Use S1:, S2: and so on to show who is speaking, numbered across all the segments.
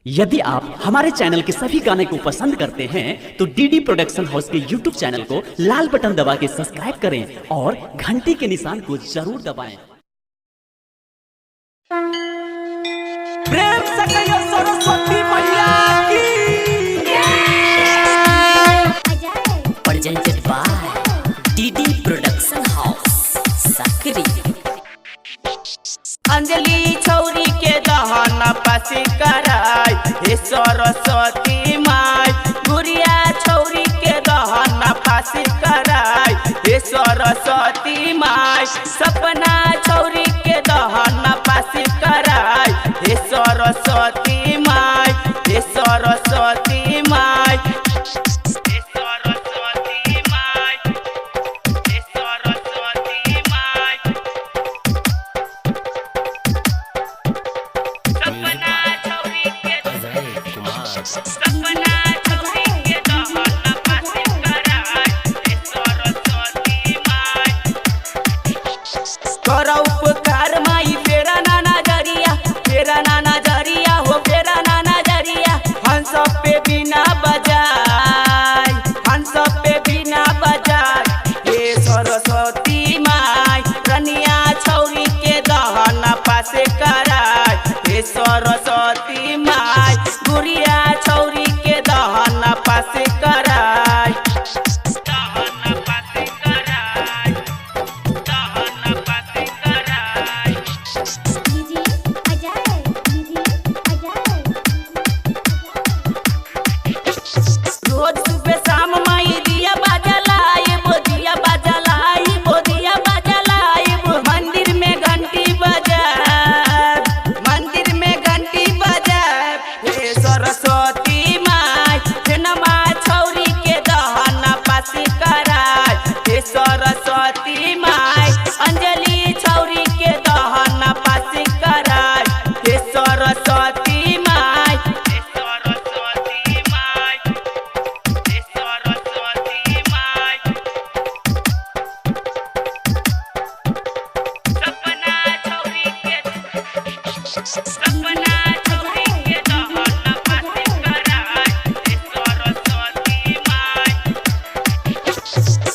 S1: यदि आप हमारे चैनल के सभी गाने को पसंद करते हैं तो डीडी प्रोडक्शन हाउस के यूट्यूब चैनल को लाल बटन दबा के सब्सक्राइब करें और घंटी के निशान को जरूर दबाएं।
S2: प्रेम से कहियो सरस्वती मैया की
S3: presented by DD production house सकरी।
S2: अंजलि छौरी के दहन पासी कराई हे सरस्वती माई, गुड़िया छौरी के दहन पासी कराई हे सरस्वती माई, सपना छौरी के दहन पासी कराई हे सरस्वती माई, हे सरस्वती माई, हे सरस्वती माई, हे सरस्वती माई। सपना छौरी के दहन पासी कराई हे सरस्वती माई, कर उपकार माई फेरा ना नजरिया, फेरा ना नजरिया हो फेरा ना नजरिया, हंस पे बिना बजाय, हंस पे बिना बजाय हे सरस्वती माई, रनिया छौरी के दहन पासे कराय हे सरस्वती माई, गुड़िया छौरी के दहन पासे कराय, दहन पासे कराय, दहन पासे कराय। रोज सुबह शाम माई दिया बाजलाई वो दिया बाजलाई वो दिया बाजलाई वो, मंदिर में घंटी बजाए, मंदिर में घंटी बजाए हे सरस्वती माई, जनमा छौरी के दहन पासी कराय हे सरस्वती माई, अंजलि छौरी के दहन पासी कराय हे सरस्वती माई, हे सरस्वती माई, हे सरस्वती माई। सपना छौरी के दहन पासी कराय हे सरस्वती माई,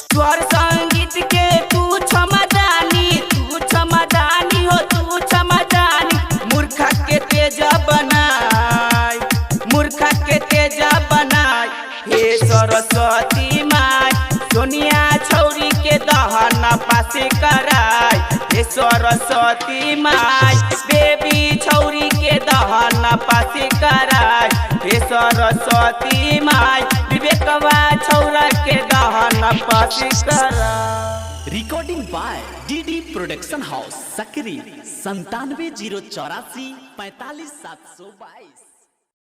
S2: स्वर संगीत के तू क्षमा जानी, तू क्षमा जानी हो तू क्षमा जानी, मूर्खा के तेजा बनाई, मूर्खा के तेजा बनाई हे सरस्वती माई, सोनिया छौरी के दहन पासे कराय हे सरस्वती माई, बेबी छौरी के दहन पासे कराय हे सरस्वती माई, विवेकवा छौरा के दहन पासे कराय।
S1: Recording by DD production house Sakri 97 084 45 722।